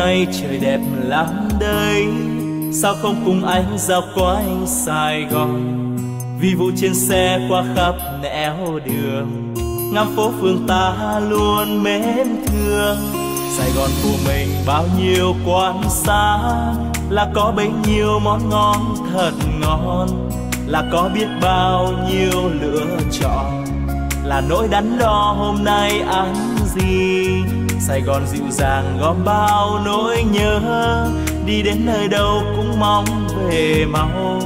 nay trời đẹp lắm đây, sao không cùng anh dạo quanh Sài Gòn. Vì vụ trên xe qua khắp nẻo đường, ngắm phố phường ta luôn mến thương. Sài Gòn của mình bao nhiêu quán xá, là có bấy nhiêu món ngon thật ngon, là có biết bao nhiêu lựa chọn, là nỗi đắn đo hôm nay ăn gì. Sài Gòn dịu dàng gom bao nỗi nhớ, đi đến nơi đâu cũng mong về mau.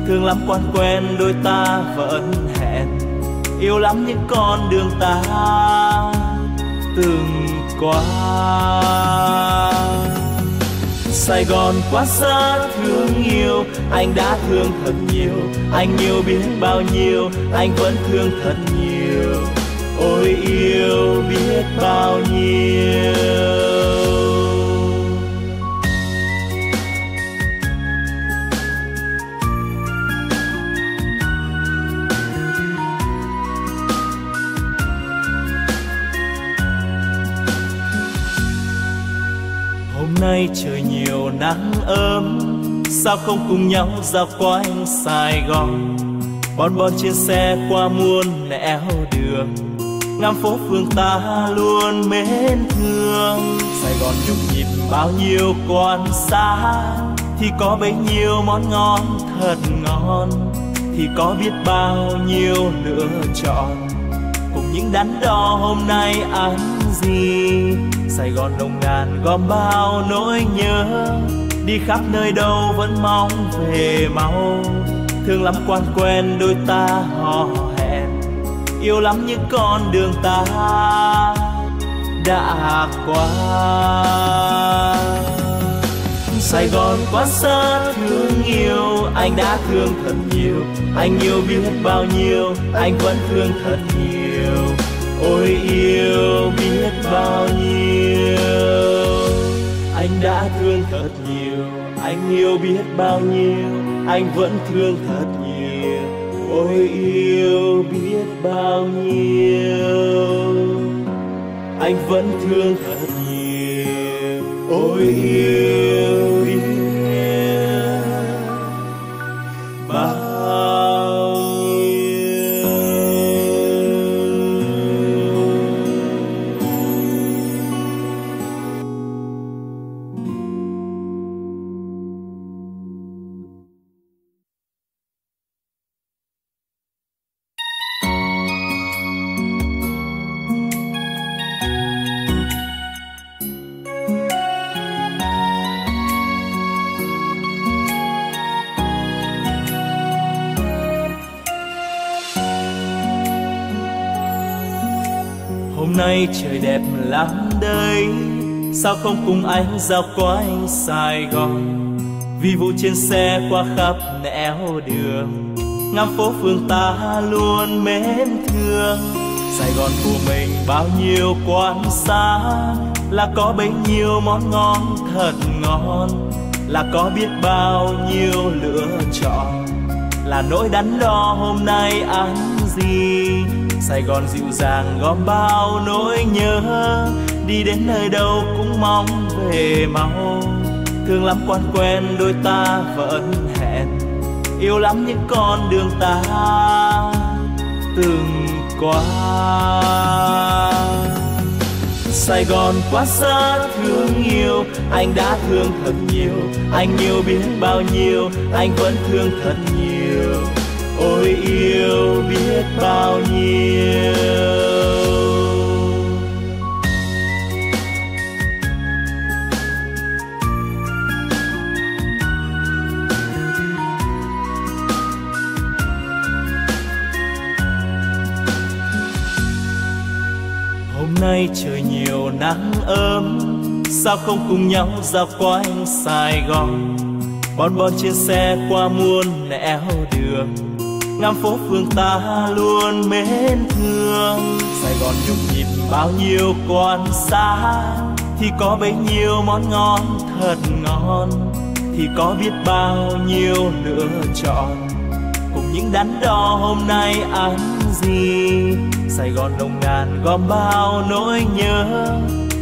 Thương lắm quan quen đôi ta vẫn hẹn, yêu lắm những con đường ta từng qua. Sài Gòn quá xa thương yêu, anh đã thương thật nhiều, anh yêu biết bao nhiêu, anh vẫn thương thật nhiều. Ôi yêu biết bao nhiêu. Hôm nay trời nhiều nắng ấm, sao không cùng nhau dạo quanh Sài Gòn. Bon bon trên xe qua muôn nẻo đường, ngắm phố phường ta luôn mến thương. Sài Gòn nhộn nhịp bao nhiêu quán xá, thì có bấy nhiêu món ngon thật ngon, thì có biết bao nhiêu lựa chọn, cùng những đắn đo hôm nay ăn gì. Sài Gòn nồng nàn gom bao nỗi nhớ, đi khắp nơi đâu vẫn mong về mau. Thương lắm quan quen đôi ta hò hẹn, yêu lắm những con đường ta đã qua. Sài Gòn quá xa thương yêu, anh đã thương thật nhiều, anh yêu biết bao nhiêu, anh vẫn thương thật nhiều. Ôi yêu biết bao nhiêu, anh đã thương thật nhiều, anh yêu biết bao nhiêu, anh vẫn thương thật nhiều. Ôi yêu biết bao nhiêu, anh vẫn thương thật nhiều. Ôi yêu biết bao nhiêu. Hôm nay trời đẹp lắm đây, sao không cùng anh dạo quanh Sài Gòn. Vì vụ trên xe qua khắp nẻo đường, ngắm phố phường ta luôn mến thương. Sài Gòn của mình bao nhiêu quán xá, là có bấy nhiêu món ngon thật ngon, là có biết bao nhiêu lựa chọn, là nỗi đắn đo hôm nay ăn gì. Sài Gòn dịu dàng gom bao nỗi nhớ, đi đến nơi đâu cũng mong về mau. Thương lắm quan quen đôi ta vẫn hẹn, yêu lắm những con đường ta từng qua. Sài Gòn quá xa thương yêu, anh đã thương thật nhiều, anh yêu biết bao nhiêu, anh vẫn thương thật nhiều. Ôi yêu biết bao nhiêu. Hôm nay trời nhiều nắng ấm, sao không cùng nhau dạo quanh Sài Gòn. Bon bon trên xe qua muôn nẻo đường, ngắm phố phường ta luôn mến thương. Sài Gòn nhộn nhịp bao nhiêu quán xá, thì có bấy nhiêu món ngon thật ngon, thì có biết bao nhiêu lựa chọn, cùng những đắn đo hôm nay ăn gì. Sài Gòn nồng nàn gom bao nỗi nhớ,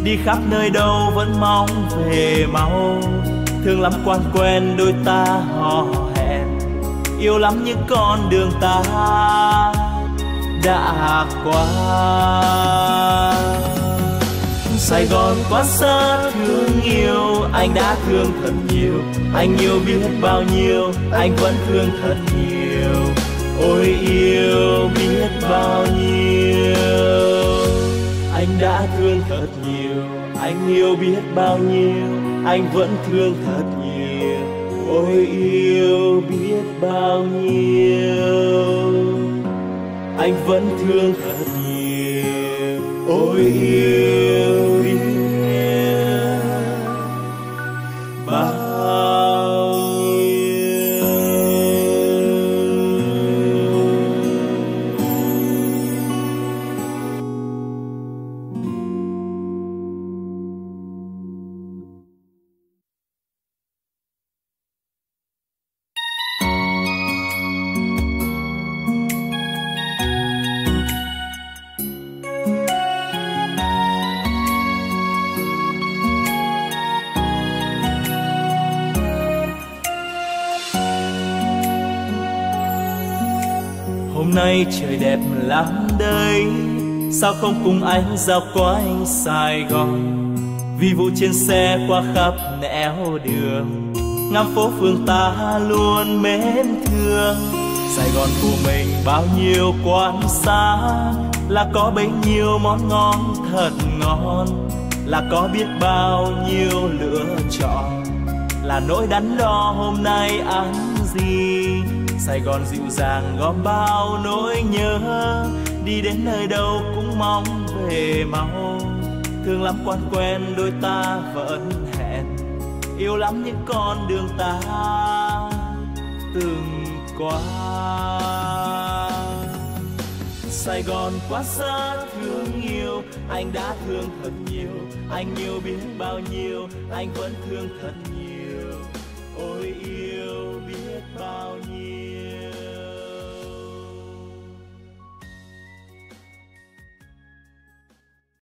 đi khắp nơi đâu vẫn mong về mau. Thương lắm quan quen đôi ta hò hẹn, yêu lắm những con đường ta đã qua. Sài Gòn quá xa thương yêu, anh đã thương thật nhiều. Anh yêu biết bao nhiêu, anh vẫn thương thật nhiều. Ôi yêu biết bao nhiêu, anh đã thương thật nhiều. Anh yêu biết bao nhiêu, anh vẫn thương thật nhiều. Ôi yêu biết bao nhiêu, anh vẫn thương thật nhiều. Ôi yêu biết bao nhiêu. Hôm nay trời đẹp lắm đây, sao không cùng anh dạo quanh Sài Gòn. Vi vu trên xe qua khắp nẻo đường, ngắm phố phường ta luôn mến thương. Sài Gòn của mình bao nhiêu quán xá, là có bấy nhiêu món ngon thật ngon, là có biết bao nhiêu lựa chọn, là nỗi đắn đo hôm nay ăn gì. Sài Gòn dịu dàng gom bao nỗi nhớ, đi đến nơi đâu cũng mong về mau. Thương lắm quan quen đôi ta vẫn hẹn, yêu lắm những con đường ta từng qua. Sài Gòn quá xa thương yêu, anh đã thương thật nhiều. Anh yêu biết bao nhiêu, anh vẫn thương thật nhiều. Ôi yêu biết bao nhiêu,